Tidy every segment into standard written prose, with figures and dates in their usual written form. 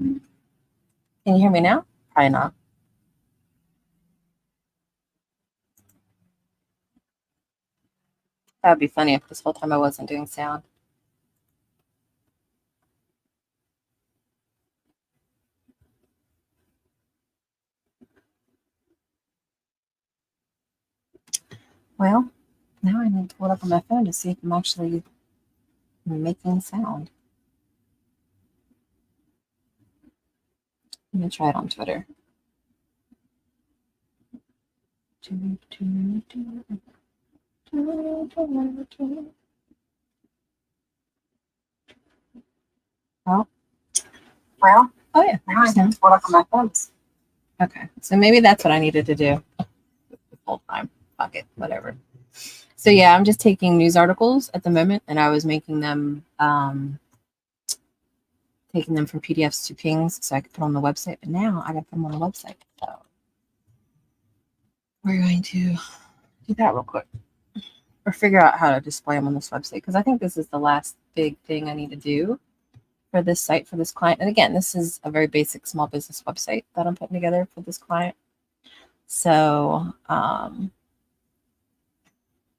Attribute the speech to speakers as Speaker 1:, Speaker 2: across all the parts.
Speaker 1: Can you hear me now? Probably not. That would be funny if this whole time I wasn't doing sound. Well, now I need to pull it up on my phone to see if I'm actually making sound. Let me try it on Twitter. Well, oh yeah, now I need to pull it up on my phone. Okay, so maybe that's what I needed to do the whole time. Fuck it, whatever. So yeah, I'm just taking news articles at the moment, and I was making them, taking them from PDFs to pings so I could put on the website. But now I got to put them on the website. So we're going to do that real quick, or figure out how to display them on this website, because I think this is the last big thing I need to do for this site for this client. And again, this is a very basic small business website that I'm putting together for this client. So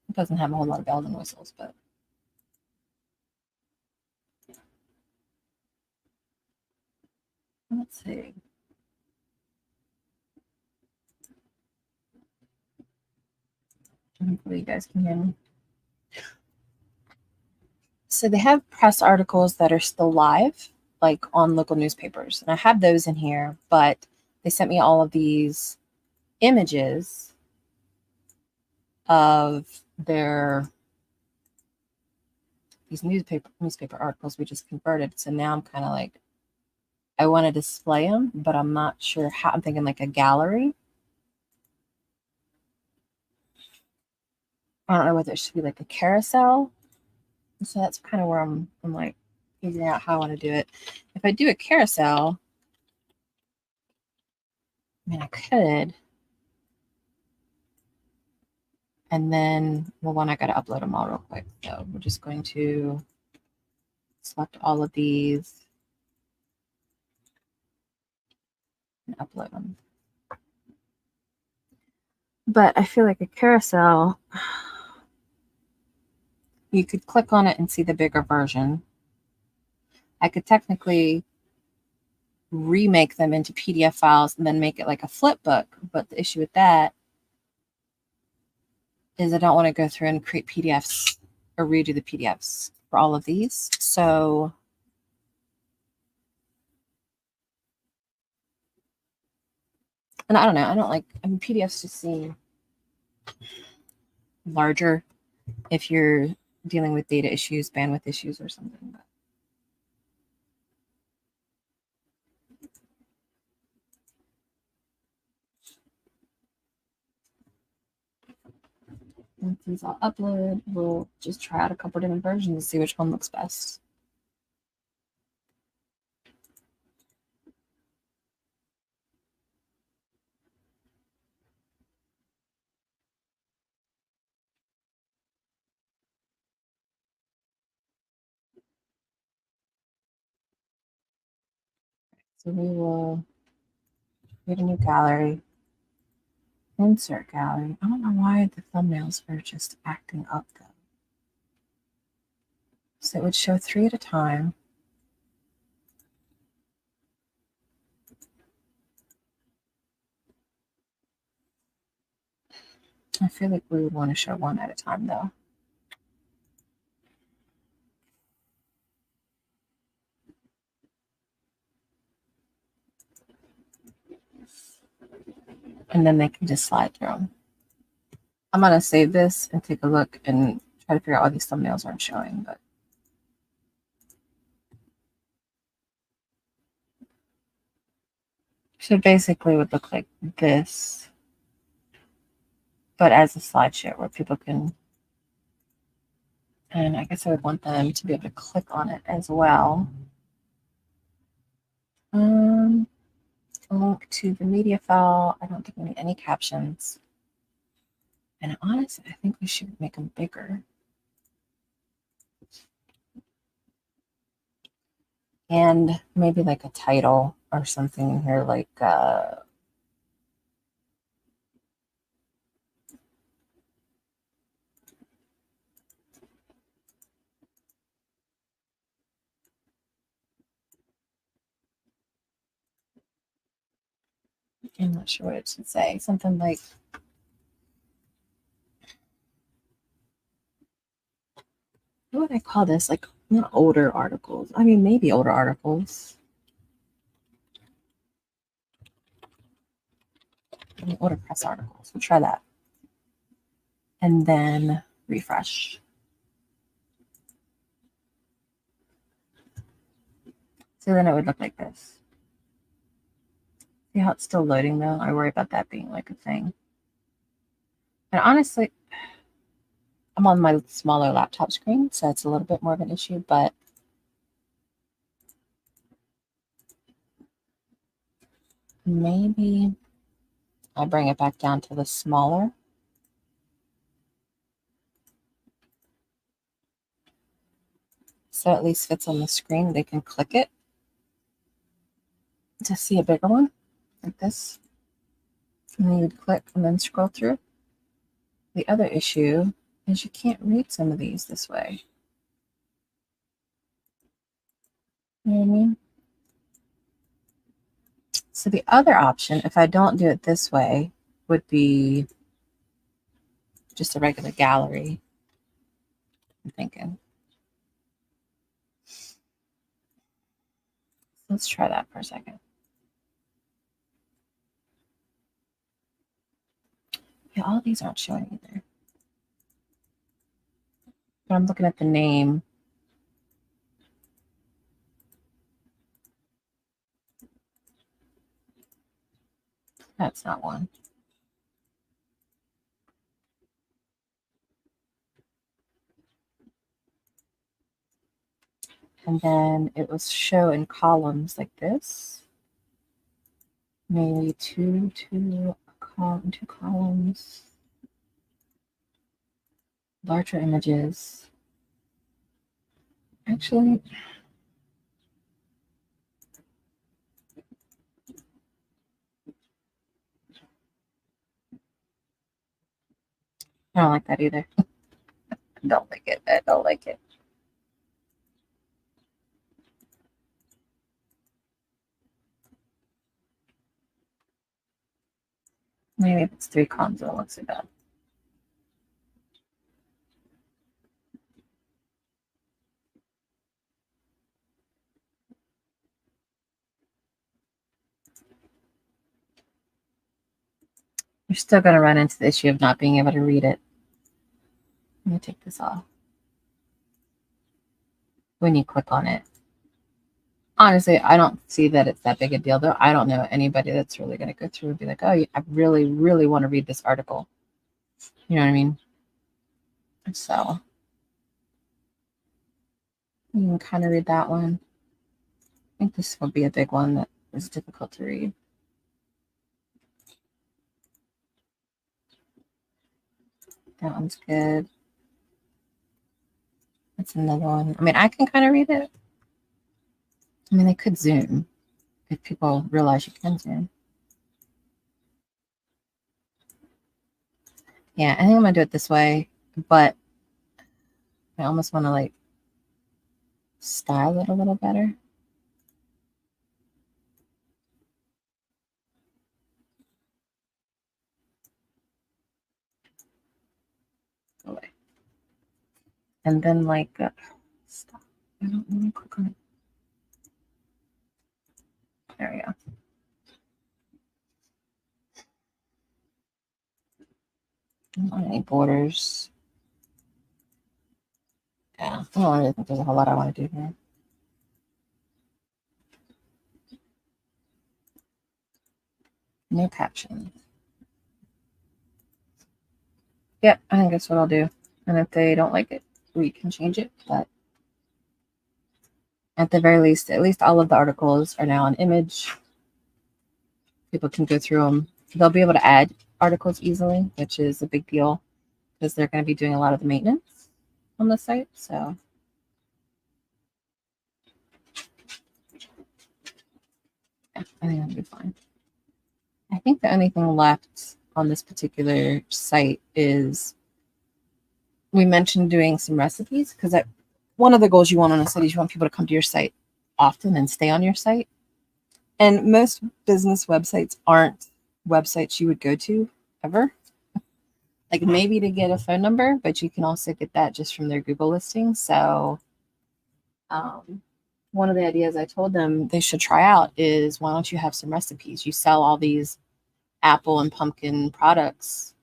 Speaker 1: it doesn't have a whole lot of bells and whistles, but let's see. Hopefully you guys can hear me. So they have press articles that are still live, like on local newspapers. And I have those in here, but they sent me all of these images of these newspaper articles we just converted. So now I'm kind of like, I want to display them, but I'm not sure how. I'm thinking like a gallery. I don't know whether it should be like a carousel. So that's kind of where I'm like figuring out how I want to do it. If I do a carousel, I mean, I could. And then, well, one, I got to upload them all real quick. So we're just going to select all of these and upload them. But I feel like a carousel, you could click on it and see the bigger version. I could technically remake them into PDF files and then make it like a flip book. But the issue with that is I don't want to go through and create PDFs or redo the PDFs for all of these. So and I don't know, I mean, PDFs just seem larger if you're dealing with data issues, bandwidth issues, or something. But once these all upload, we'll just try out a couple different versions and see which one looks best. So we will create a new gallery, insert gallery. I don't know why the thumbnails are just acting up though. So it would show 3 at a time. I feel like we would want to show 1 at a time though. And then they can just slide through them. I'm going to save this and take a look and try to figure out why these thumbnails aren't showing. But so basically it would look like this, but as a slideshow where people can, and I guess I would want them to be able to click on it as well. Link to the media file. I don't think we need any captions. And honestly, I think we should make them bigger. And maybe like a title or something in here, like I'm not sure what it should say. Something like, what would I call this? Like, not older articles. I mean, maybe older articles. I mean, older press articles. We'll try that. And then refresh. So then it would look like this. See how it's still loading though? I worry about that being like a thing. And honestly, I'm on my smaller laptop screen, so it's a little bit more of an issue, but maybe I'll bring it back down to the smaller. So at least fits on the screen. They can click it to see a bigger one, like this. And then you'd click and then scroll through. The other issue is you can't read some of these this way. You know what I mean? So the other option, if I don't do it this way, would be just a regular gallery, I'm thinking. Let's try that for a second. Yeah, all these aren't showing either. But I'm looking at the name. That's not one. And then it was show in columns like this. Maybe two columns. Larger images. Actually, I don't like that either. I don't like it. I don't like it. Maybe if it's 3 columns, it won't look so bad. You're still going to run into the issue of not being able to read it. Let me take this off. When you click on it. Honestly, I don't see that it's that big a deal, though. I don't know anybody that's really going to go through and be like, oh, I really, really want to read this article. You know what I mean? So you can kind of read that one. I think this will be a big one that is difficult to read. That one's good. That's another one. I mean, I can kind of read it. I mean, they could zoom if people realize you can zoom. Yeah, I think I'm going to do it this way, but I almost want to like style it a little better. Away. And then like, stop. I don't want to click on it. There we go. I don't want any borders. Yeah, I don't really think there's a whole lot I want to do here. No caption. Yep, I think that's what I'll do. And if they don't like it, we can change it. But at the very least, at least all of the articles are now on image. People can go through them. They'll be able to add articles easily, which is a big deal because they're going to be doing a lot of the maintenance on the site. So I think that'll be fine. I think the only thing left on this particular site is we mentioned doing some recipes, because one of the goals you want on a site is you want people to come to your site often and stay on your site. And most business websites aren't websites you would go to ever. Like maybe to get a phone number, but you can also get that just from their Google listing. So one of the ideas I told them they should try out is, why don't you have some recipes? You sell all these apple and pumpkin products.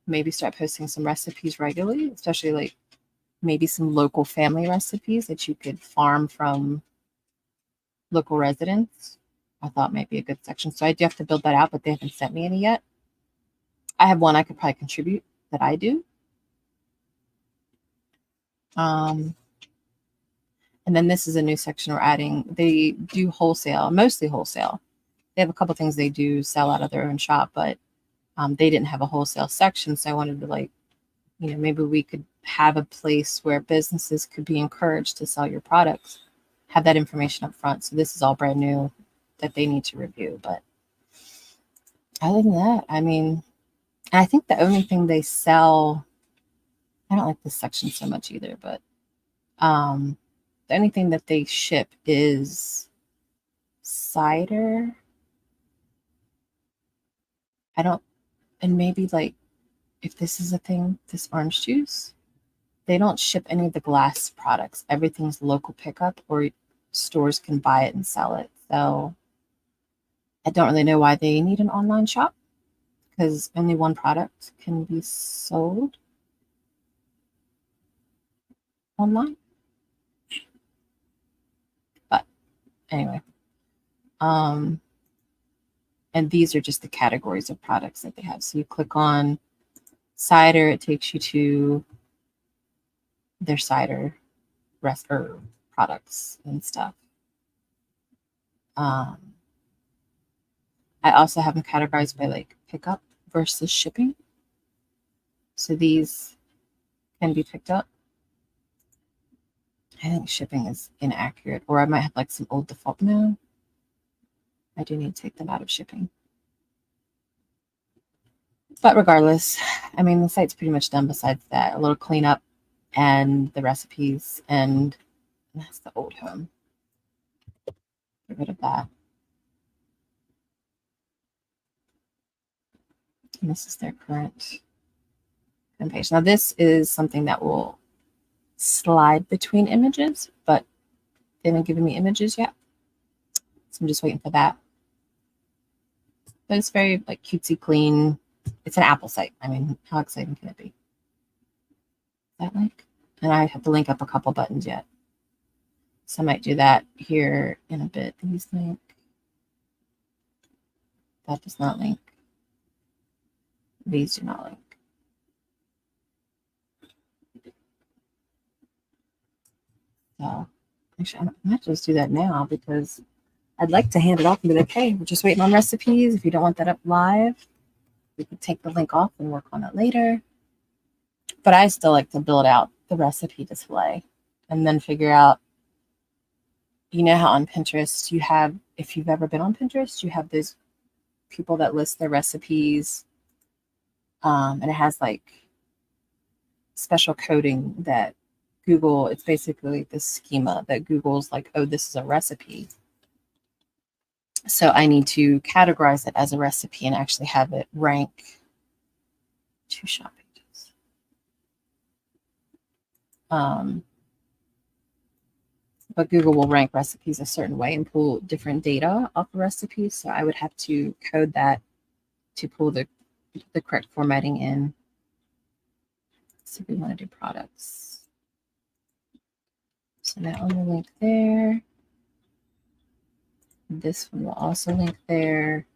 Speaker 1: Maybe start posting some recipes regularly, especially like maybe some local family recipes that you could farm from local residents. I thought might be a good section. So I do have to build that out, but they haven't sent me any yet. I have one I could probably contribute that I do. And then this is a new section we're adding. They do wholesale, mostly wholesale. They have a couple things they do sell out of their own shop, but they didn't have a wholesale section. So I wanted to, like, you know, maybe we could have a place where businesses could be encouraged to sell your products, have that information up front. So this is all brand new that they need to review. But other than that, I mean, I think the only thing they sell, I don't like this section so much either, but the only thing that they ship is cider. And maybe like, if this is a thing, this orange juice, they don't ship any of the glass products. Everything's local pickup, or stores can buy it and sell it. So I don't really know why they need an online shop, because only one product can be sold online. But anyway, and these are just the categories of products that they have. So you click on cider, it takes you to their cider products and stuff. I also have them categorized by like pickup versus shipping. So these can be picked up. I think shipping is inaccurate, or I might have like some old default. No, I do need to take them out of shipping. But regardless, I mean, the site's pretty much done besides that. A little cleanup and the recipes, and that's the old home. Get rid of that. And this is their current page. Now this is something that will slide between images, but they haven't given me images yet. So I'm just waiting for that. But it's very like cutesy clean. It's an Apple site. I mean, how exciting can it be? That link? And I have to link up a couple buttons yet. So I might do that here in a bit. These link. That does not link. These do not link. So actually, I might just do that now, because I'd like to hand it off and be like, hey, we're just waiting on recipes. If you don't want that up live, we could take the link off and work on it later. But I still like to build out the recipe display and then figure out, you know how on Pinterest you have, if you've ever been on Pinterest, you have those people that list their recipes, and it has like special coding that Google, it's basically the schema that Google's like, oh, this is a recipe. So I need to categorize it as a recipe and actually have it rank 2 shop pages. But Google will rank recipes a certain way and pull different data off the recipes. So I would have to code that to pull the correct formatting in. So we want to do products. So that one will link there. This one will also link there.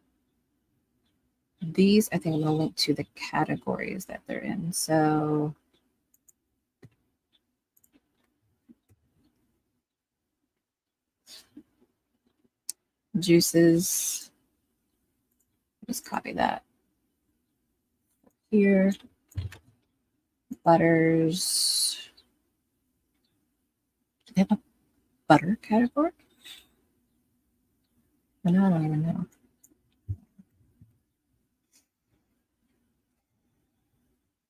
Speaker 1: These, I think I'm going to link to the categories that they're in. So juices, just copy that here. Butters. Do they have a butter category? But now I don't even know.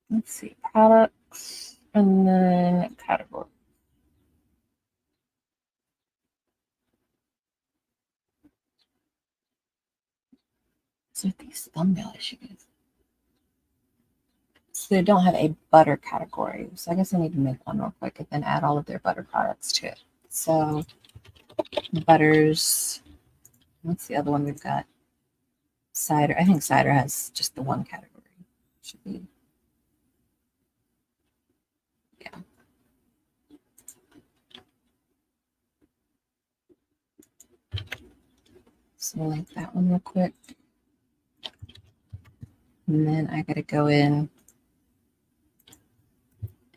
Speaker 1: Let's see, products and then category. So these thumbnail issues. So they don't have a butter category. So I guess I need to make one real quick and then add all of their butter products to it. So butters. What's the other one we've got? Cider. I think cider has just the one category. Should be. Yeah. So we'll link that one real quick. And then I got to go in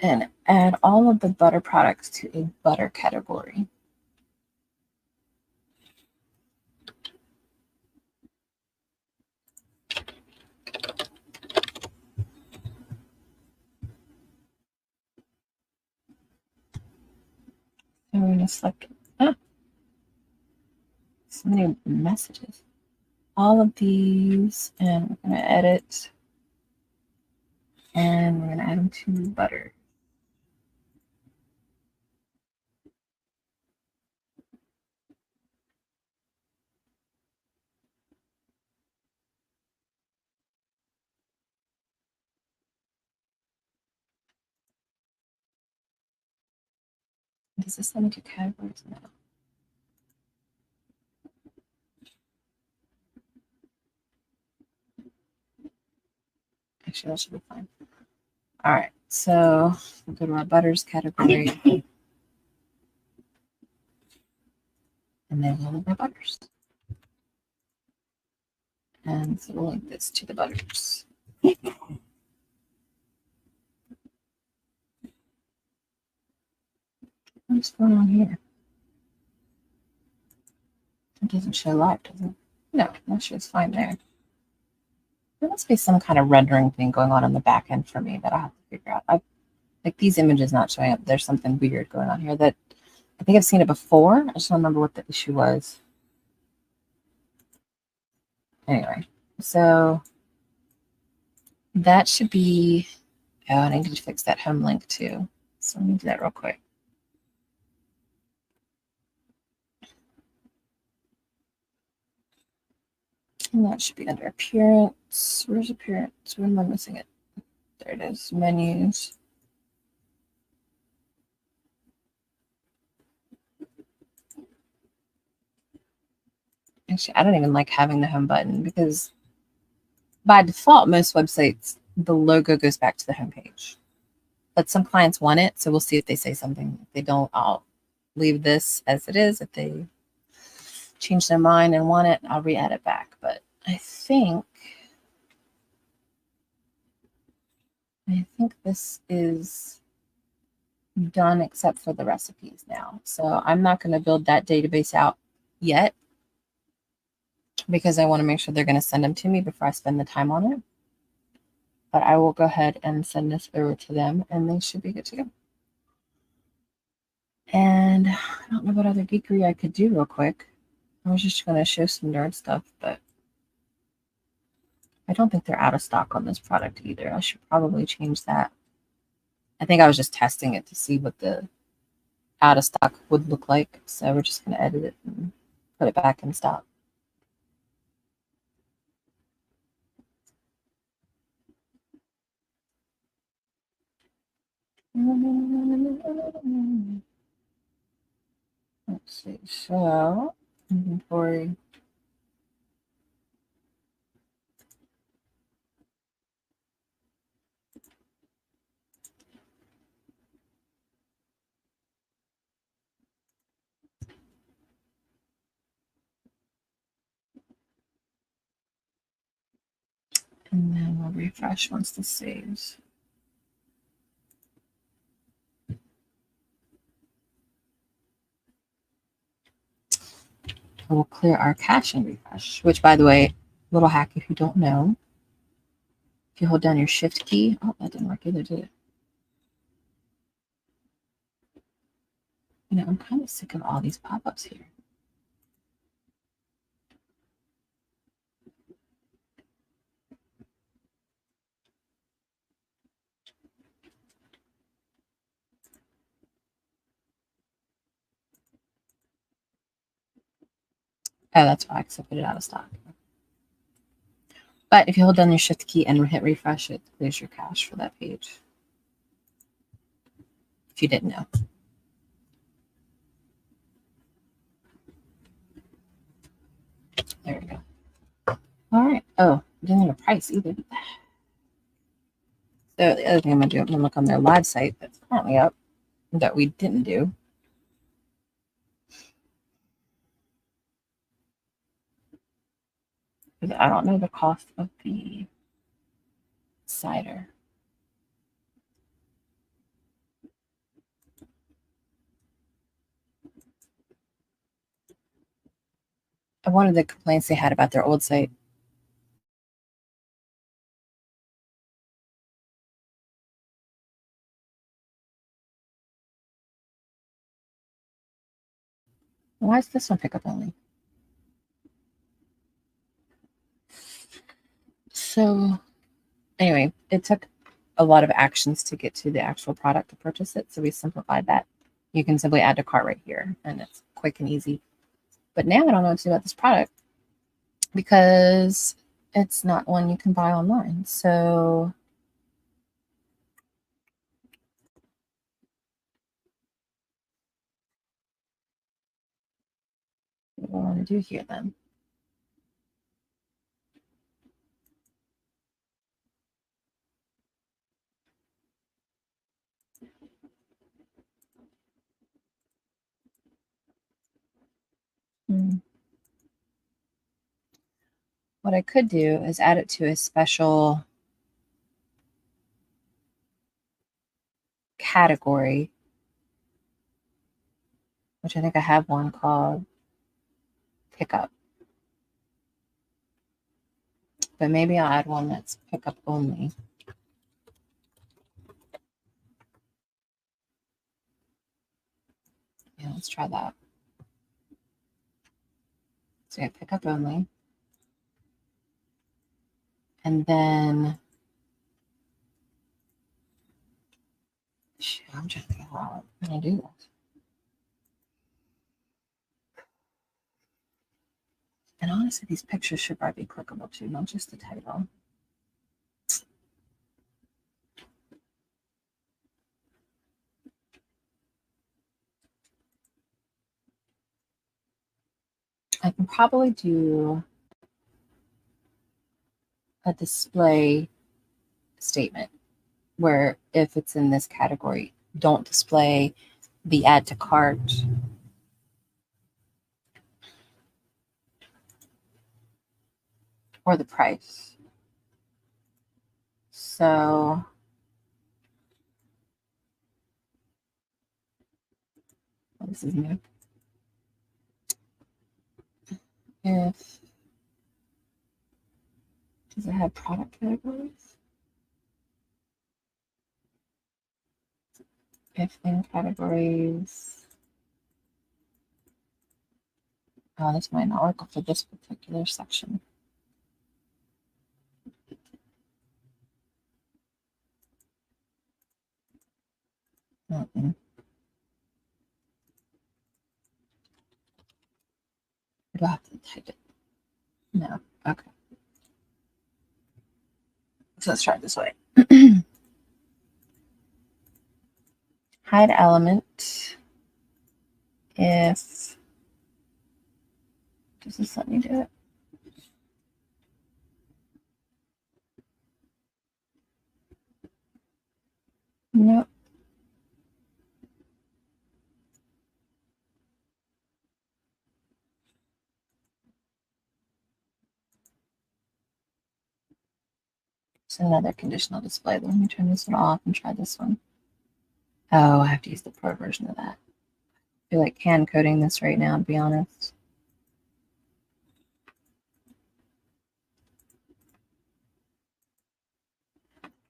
Speaker 1: and add all of the butter products to a butter category. And we're going to select so many messages. All of these, and we're going to edit, and we're going to add them to butter. Does this let me do categories now? Actually, that should be fine. All right, so we'll go to our butters category. And then all of our butters. And so we'll link this to the butters. What's going on here? It doesn't show live, does it? No, that shows fine there. There must be some kind of rendering thing going on the back end for me that I'll have to figure out. Like these images not showing up. There's something weird going on here that I think I've seen it before. I just don't remember what the issue was. Anyway, so that should be, oh, and I need to fix that home link too. So let me do that real quick. And that should be under appearance. Where's appearance? Where am I missing it? There it is, menus. Actually, I don't even like having the home button because by default, most websites, the logo goes back to the home page. But some clients want it, so we'll see if they say something. If they don't, I'll leave this as it is. If they change their mind and want it, I'll re-add it back. But I think this is done except for the recipes now. So I'm not going to build that database out yet because I want to make sure they're going to send them to me before I spend the time on it. But I will go ahead and send this over to them and they should be good to go. And I don't know what other geekery I could do real quick. I was just going to show some nerd stuff, but I don't think they're out of stock on this product either. I should probably change that. I think I was just testing it to see what the out of stock would look like. So we're just going to edit it and put it back in stock. Let's see. So inventory. And then we'll refresh once this saves. We'll clear our cache and refresh, which, by the way, little hack if you don't know, if you hold down your shift key, oh, that didn't work either, did it? You know, I'm kind of sick of all these pop-ups here. Oh, that's why, because I put it out of stock. But if you hold down your shift key and hit refresh, it clears your cache for that page. If you didn't know. There we go. All right. Oh, I didn't have a price either. So the other thing I'm going to do, I'm going to look on their live site that's currently up that we didn't do. Because I don't know the cost of the cider. One of the complaints they had about their old site. Why is this one pickup only? So anyway, it took a lot of actions to get to the actual product to purchase it. So we simplified that. You can simply add to cart right here and it's quick and easy. But now I don't know what to do about this product because it's not one you can buy online. So what do I want to do here then? What I could do is add it to a special category, which I think I have one called pickup. But maybe I'll add one that's pickup only. Yeah, let's try that. So yeah, pickup only. And then, shoot, I'm trying to think how I'm going to do this. And honestly, these pictures should probably be clickable too, not just the title. I can probably do a display statement where if it's in this category, don't display the add to cart or the price. So this is new. If does it have product categories? If in categories, oh, this might not work for this particular section. Mm-mm. Do I have to type it? No. Okay. So let's try it this way. Hide element. If does this let me do it? Nope. It's another conditional display. Let me turn this one off and try this one. Oh, I have to use the pro version of that. I feel like hand coding this right now, to be honest.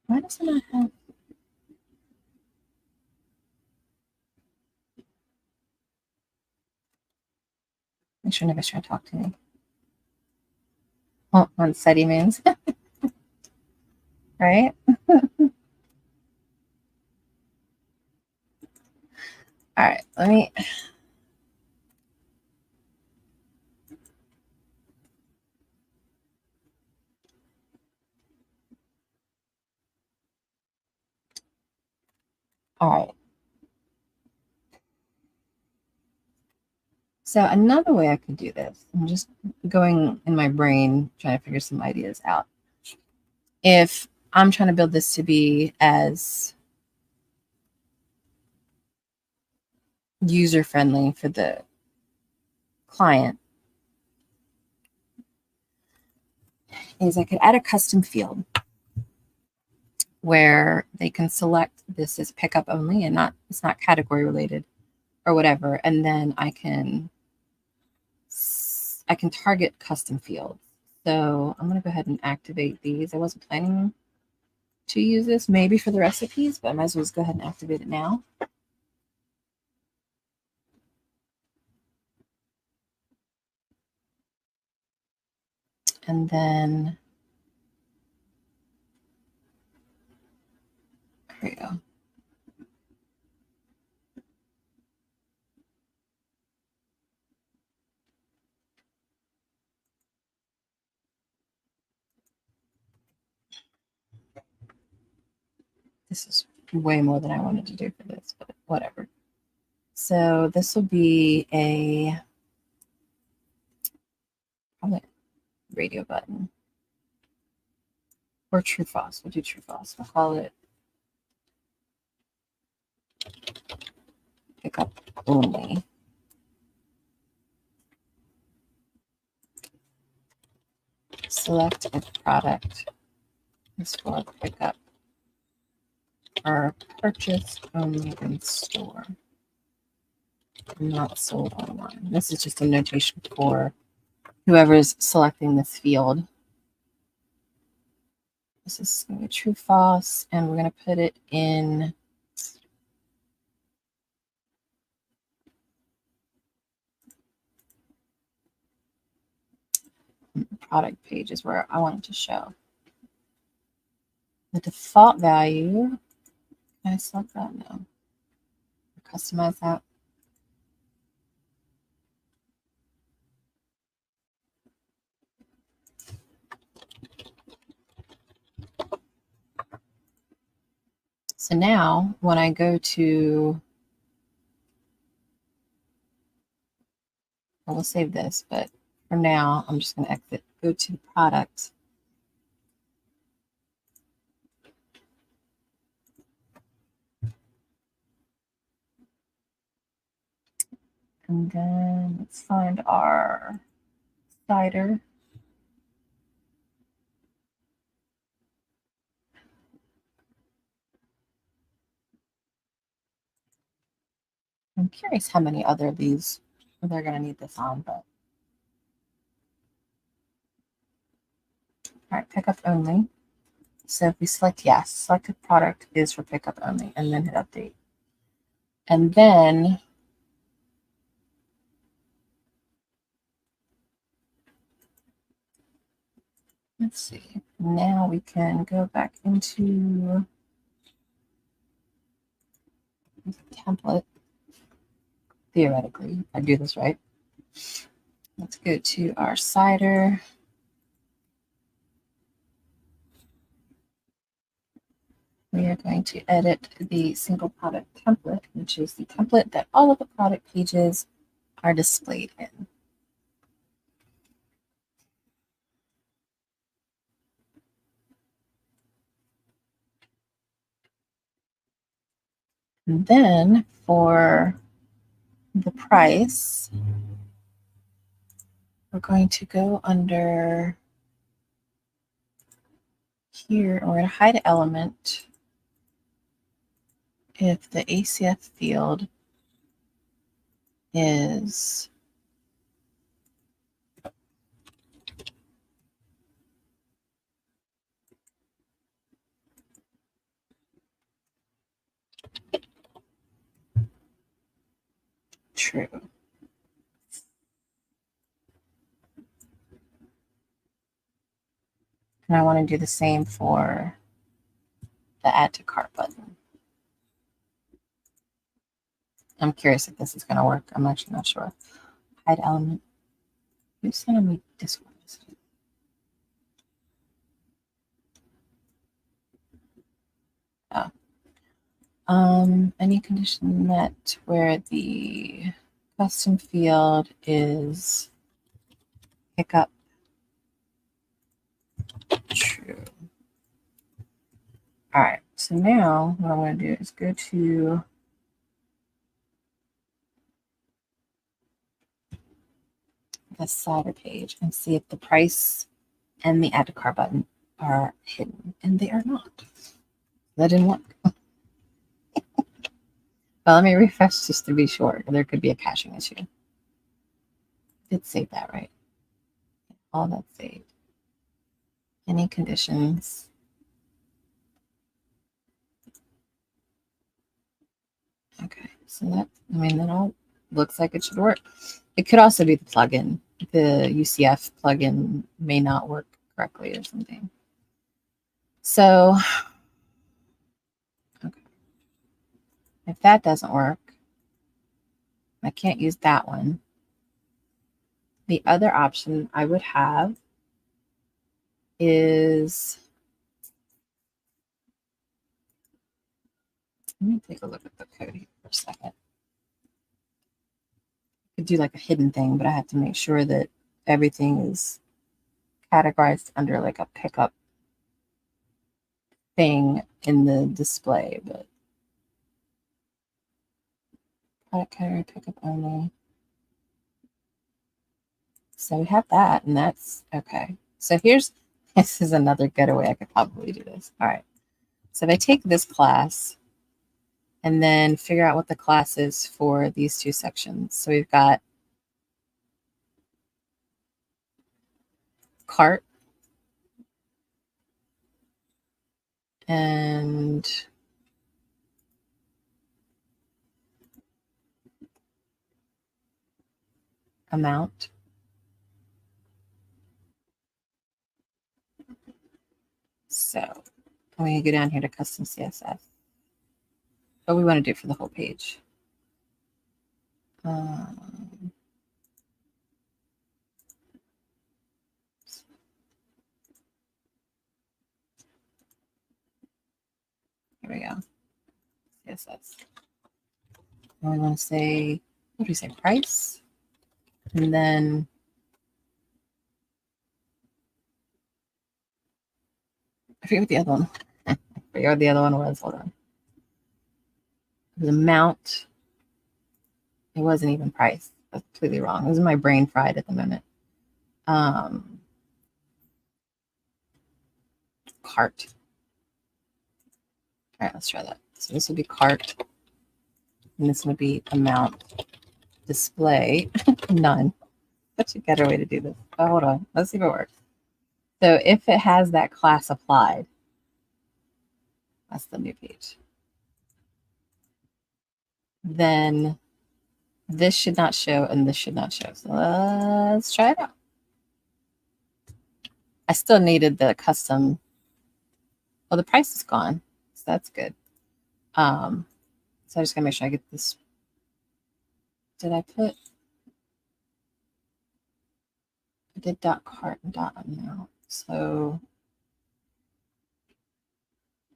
Speaker 1: Why does it not have? Make sure nobody's trying to talk to me. Well, on SETI means, right? All right, let me. All right. So another way I could do this, I'm just going in my brain, trying to figure some ideas out. If I'm trying to build this to be as user-friendly for the client, is I could add a custom field where they can select this as pickup only and it's not category related or whatever. And then I can target custom fields. So I'm going to go ahead and activate these. I wasn't planning to use this maybe for the recipes, but I might as well just go ahead and activate it now. And then here we go. This is way more than I wanted to do for this, but whatever. So this will be probably a radio button or true false. We'll do true false. We'll call it pickup only. Select if product is for pickup or purchase only in store, not sold online. This is just a notation for whoever's selecting this field. This is going to be true false, and we're going to put it in product pages where I want it to show. The default value, can I select that? No. Customize that. So now when I go to, we'll save this, but for now, I'm just going to exit, go to the product. And then let's find our cider. I'm curious how many other of these they're going to need this on, but. All right, pickup only. So if we select yes, selected product is for pickup only, and then hit update. And then let's see, now we can go back into the template. Theoretically, if I do this right. Let's go to our cider. We are going to edit the single product template, which is the template that all of the product pages are displayed in. And then for the price, we're going to go under here, and we're going to hide an element if the ACF field is true. And I want to do the same for the add to cart button. I'm curious if this is going to work. I'm actually not sure. Hide element. Who's sending me this one? Oh. Any condition met where the custom field is pickup true. All right, so now what I'm going to do is go to the slider page and see if the price and the add to cart button are hidden, and they are not. That didn't work. But let me refresh just to be sure. There could be a caching issue. Did save that, right? All that's saved. Any conditions? Okay, so that, I mean, that all looks like it should work. It could also be the plugin. The UCF plugin may not work correctly or something. So, okay. If that doesn't work, I can't use that one. The other option I would have is, let me take a look at the code here for a second. I could do like a hidden thing, but I have to make sure that everything is categorized under like a pickup thing in the display. But product category pickup only. So we have that, and that's okay. So here's, this is another getaway. I could probably do this. All right. So if I take this class and then figure out what the class is for these two sections. So we've got cart and amount. So I'm going to go down here to custom CSS. But we want to do it for the whole page. Here we go. CSS. And we want to say, what do we say? Price. And then I forget what the other one. I forget what the other one was. Hold on. It was amount. It wasn't even price. That's completely wrong. This is my brain fried at the moment. Cart. All right, let's try that. So this would be cart, and this would be amount. Display, none. Such a better way to do this. Oh, hold on. Let's see if it works. So if it has that class applied, that's the new page. Then this should not show and this should not show. So let's try it out. I still needed the custom. Well, the price is gone, so that's good. So I just gotta make sure I get this. Did I put? I did dot cart and dot amount. So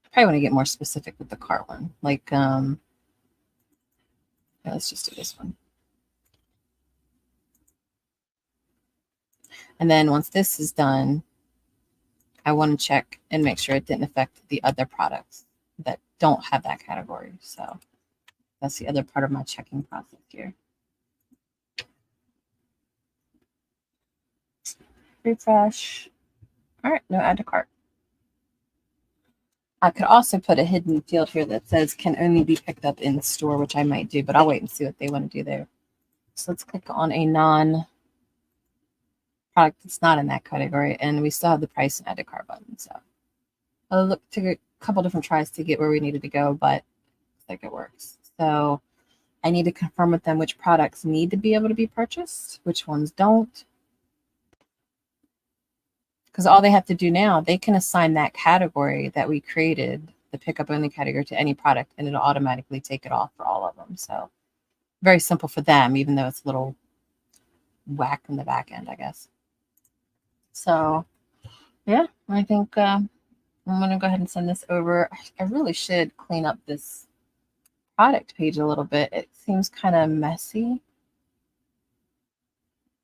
Speaker 1: I probably want to get more specific with the cart one. Like, yeah, let's just do this one. And then once this is done, I want to check and make sure it didn't affect the other products that don't have that category. So that's the other part of my checking process here. Refresh. All right, no add to cart. I could also put a hidden field here that says can only be picked up in store, which I might do, but I'll wait and see what they want to do there. So let's click on a non-product that's not in that category, and we still have the price and add to cart button. So I'll look to a couple different tries to get where we needed to go, but I think it works. So I need to confirm with them which products need to be able to be purchased, which ones don't. Because all they have to do now, they can assign that category that we created, the pickup only category, to any product, and it'll automatically take it off for all of them. So very simple for them, even though it's a little whack in the back end, I guess. So yeah, I think I'm going to go ahead and send this over. I really should clean up this product page a little bit. It seems kind of messy,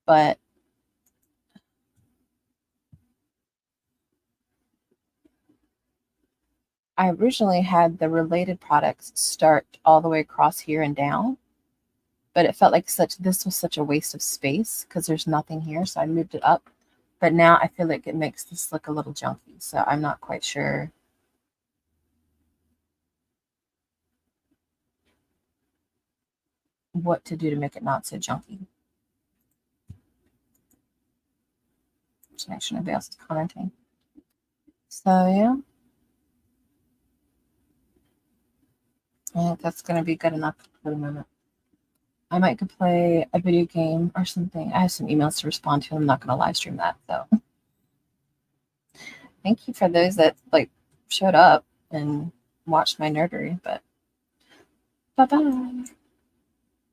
Speaker 1: but I originally had the related products start all the way across here and down, but it felt like this was such a waste of space because there's nothing here, so I moved it up. But now I feel like it makes this look a little junky, so I'm not quite sure what to do to make it not so junky. Just make sure nobody else is commenting. So yeah, I think that's going to be good enough for the moment. I might go play a video game or something. I have some emails to respond to. I'm not going to live stream that, so thank you for those that showed up and watched my nerdery. But bye bye.